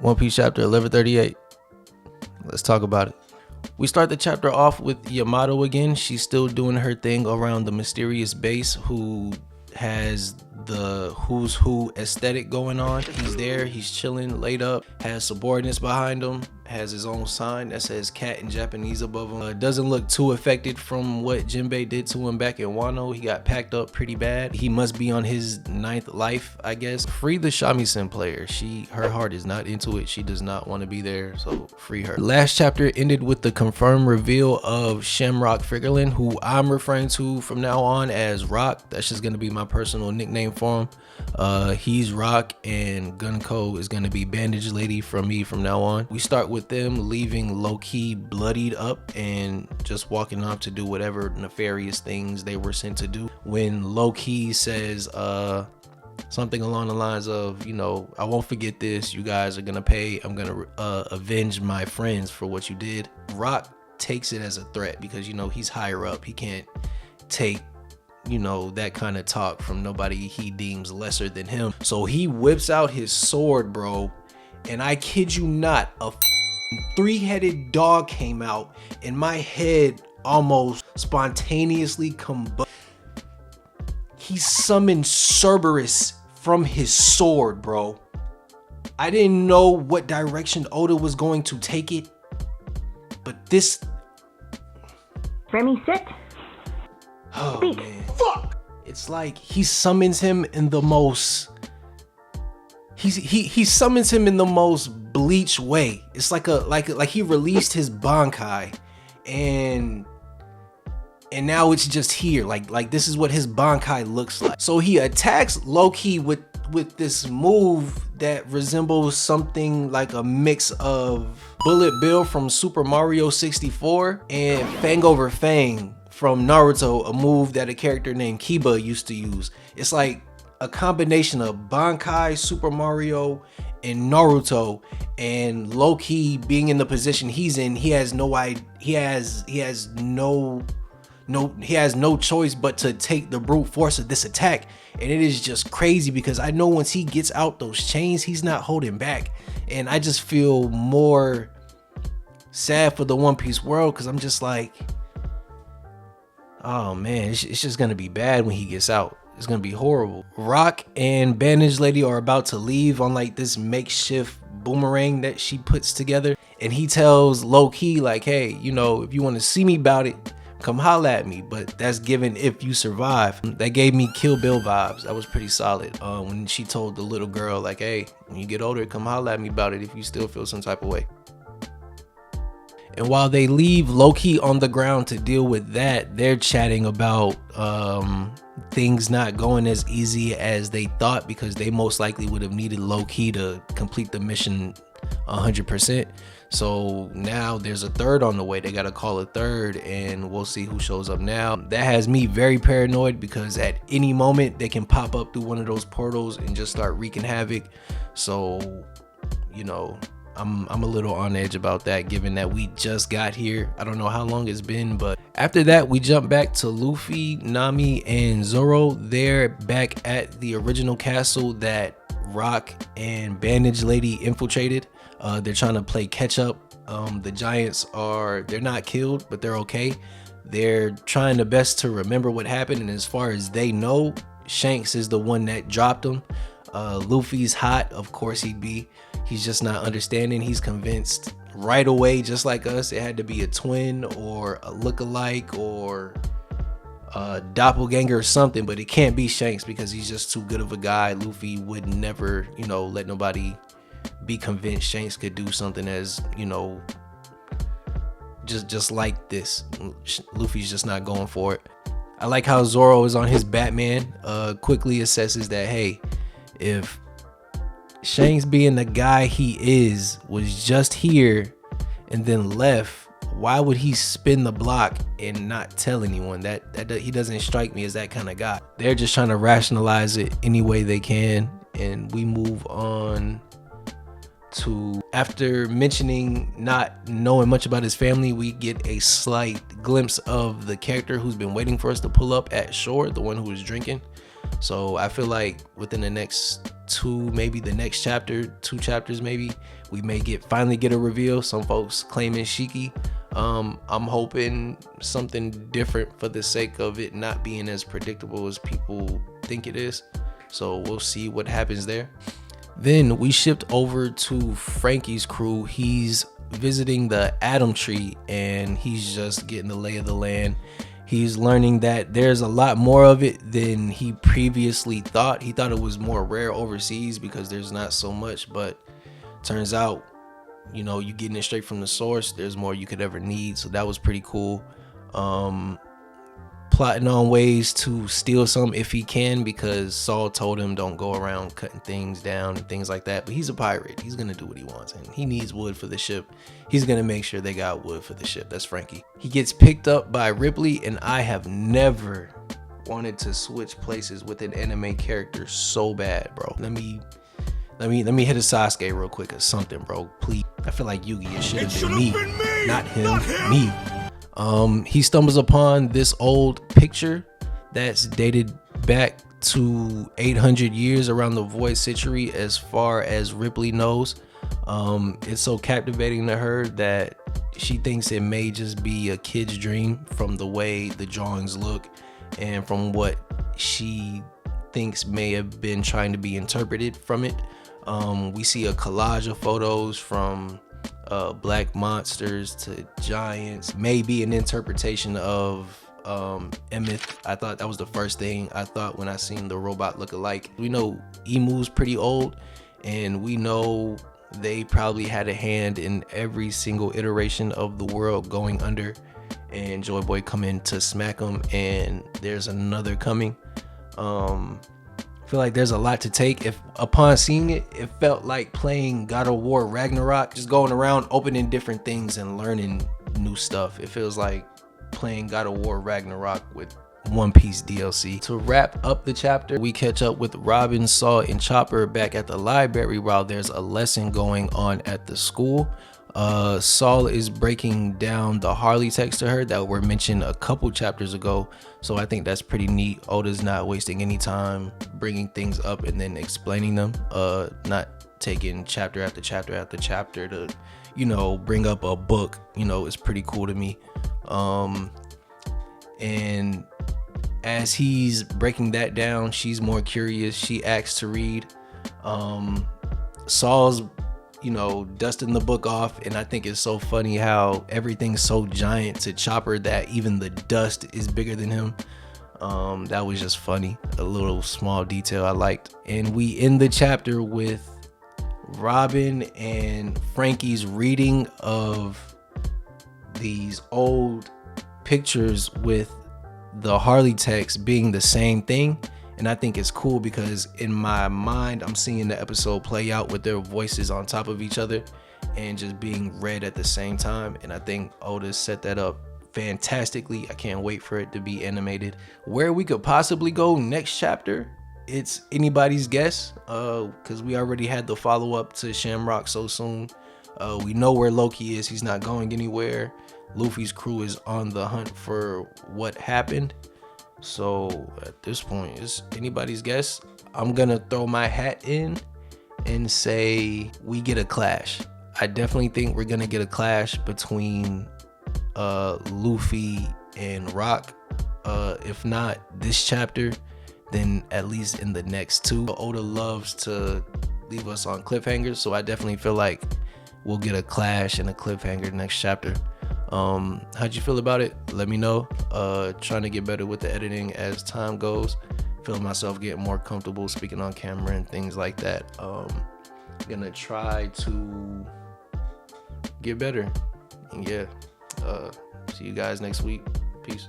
One Piece chapter 1138. Let's talk about it. We start the chapter off with Yamato again. She's still doing her thing around the mysterious base who has the who's who aesthetic going on. He's there, he's chilling, laid up, has subordinates behind him, has his own sign that says cat in Japanese above him. Doesn't look too affected from what Jinbei did to him back in Wano. He got packed up pretty bad. He must be on his 9th life, I guess. Free the shamisen player. Her heart is not into it. She does not want to be there, so free her. Last chapter ended with the confirmed reveal of Shamrock Friggerlin, who I'm referring to from now on as Rock. That's just gonna be my personal nickname for him. He's Rock, and Gunko is gonna be Bandage Lady from me from now on. We start with them leaving low-key bloodied up and just walking off to do whatever nefarious things they were sent to do, when low-key says something along the lines of, you know, I won't forget this, you guys are gonna pay, I'm gonna avenge my friends for what you did. Rock takes it as a threat because, you know, he's higher up. He can't take, you know, that kind of talk from nobody he deems lesser than him. So he whips out his sword, bro, and I kid you not, a three-headed dog came out and my head almost spontaneously combusted. He summoned Cerberus from his sword, bro. I didn't know what direction Oda was going to take it, but this... Remy, sit. Oh, Speak. man. Fuck! It's like he summons him in the most... He summons him in the most bleach way. It's like he released his Bankai, and now it's just here. Like this is what his Bankai looks like. So he attacks Loki with this move that resembles something like a mix of Bullet Bill from Super Mario 64 and Fang over Fang from Naruto, a move that a character named Kiba used to use. It's like a combination of Bankai, Super Mario, and Naruto, and low-key being in the position he's in, he has no choice but to take the brute force of this attack. And it is just crazy because I know once he gets out those chains, he's not holding back. And I just feel more sad for the One Piece world because I'm just like, oh man, it's just gonna be bad when he gets out. It's gonna be horrible. Rock and Bandage Lady are about to leave on like this makeshift boomerang that she puts together, and he tells low-key like, hey, you know, if you want to see me about it, come holla at me, but that's given if you survive. That gave me Kill Bill vibes. That was pretty solid. When she told the little girl like, hey, when you get older, come holla at me about it if you still feel some type of way. And while they leave Loki on the ground to deal with that, they're chatting about things not going as easy as they thought, because they most likely would have needed Loki to complete the mission 100%. So now there's a third on the way. They gotta call a third, and we'll see who shows up now. That has me very paranoid because at any moment they can pop up through one of those portals and just start wreaking havoc. So, you know, I'm a little on edge about that, given that we just got here. I don't know how long it's been, but after that we jump back to Luffy, Nami, and Zoro. They're back at the original castle that Rock and Bandage Lady infiltrated. They're trying to play catch up. The giants they're not killed, but they're okay. They're trying the best to remember what happened, and as far as they know, Shanks is the one that dropped them. Luffy's hot, of course he'd be. He's just not understanding. He's convinced right away, just like us, it had to be a twin or a look-alike or a doppelganger or something, but it can't be Shanks because he's just too good of a guy. Luffy would never, you know, let nobody be convinced Shanks could do something as, you know, just like this. Luffy's just not going for it. I like how Zoro is on his Batman, quickly assesses that, hey, if Shanks being the guy he is was just here and then left, why would he spin the block and not tell anyone? That he doesn't strike me as that kind of guy. They're just trying to rationalize it any way they can, and we move on to, after mentioning not knowing much about his family, we get a slight glimpse of the character who's been waiting for us to pull up at shore, the one who was drinking. So I feel like within the next two chapters maybe, we may finally get a reveal. Some folks claiming Shiki. I'm hoping something different for the sake of it not being as predictable as people think it is. So we'll see what happens there. Then we shift over to Frankie's crew. He's visiting the Atom Tree and he's just getting the lay of the land. He's learning that there's a lot more of it than he previously thought. He thought it was more rare overseas because there's not so much, but turns out, you know, you getting it straight from the source, there's more you could ever need. So that was pretty cool. Plotting on ways to steal some if he can, because Saul told him don't go around cutting things down and things like that. But he's a pirate. He's gonna do what he wants, and he needs wood for the ship. He's gonna make sure they got wood for the ship. That's Frankie. He gets picked up by Ripley, and I have never wanted to switch places with an anime character so bad, bro. Let me hit a Sasuke real quick or something, bro. Please. I feel like Yugi, it should have been me, not him, me. He stumbles upon this old picture that's dated back to 800 years around the Void Century as far as Ripley knows. It's so captivating to her that she thinks it may just be a kid's dream from the way the drawings look and from what she thinks may have been trying to be interpreted from it. We see a collage of photos from black monsters to giants, maybe an interpretation of Emeth. I thought that was the first thing I thought when I seen the robot look alike. We know Emu's pretty old, and we know they probably had a hand in every single iteration of the world going under, and Joy Boy coming to smack them, and there's another coming. Feel like there's a lot to take. If upon seeing it, it felt like playing God of War Ragnarok, just going around opening different things and learning new stuff. It feels like playing God of War Ragnarok with One Piece DLC. To wrap up the chapter, we catch up with Robin, Saul, and Chopper back at the library while there's a lesson going on at the school. Saul is breaking down the Harley text to her that were mentioned a couple chapters ago, so I think that's pretty neat. Oda's not wasting any time bringing things up and then explaining them, not taking chapter after chapter after chapter to, you know, bring up a book. You know, it's pretty cool to me. And as he's breaking that down, she's more curious. She asks to read. Saul's, you know, dusting the book off, and I think it's so funny how everything's so giant to Chopper that even the dust is bigger than him. That was just funny, a little small detail I liked. And we end the chapter with Robin and Frankie's reading of these old pictures with the Harley text being the same thing. And I think it's cool because in my mind, I'm seeing the episode play out with their voices on top of each other and just being read at the same time. And I think Oda set that up fantastically. I can't wait for it to be animated. Where we could possibly go next chapter, it's anybody's guess, because we already had the follow-up to Shamrock so soon. We know where Loki is. He's not going anywhere. Luffy's crew is on the hunt for what happened. So at this point, it's anybody's guess. I'm gonna throw my hat in and say we get a clash. I definitely think we're gonna get a clash between Luffy and Rock. If not this chapter, then at least in the next two. Oda loves to leave us on cliffhangers, so I definitely feel like we'll get a clash and a cliffhanger next chapter. How'd you feel about it? Let me know. Trying to get better with the editing as time goes. Feeling myself getting more comfortable speaking on camera and things like that. Gonna try to get better. And yeah, see you guys next week. Peace.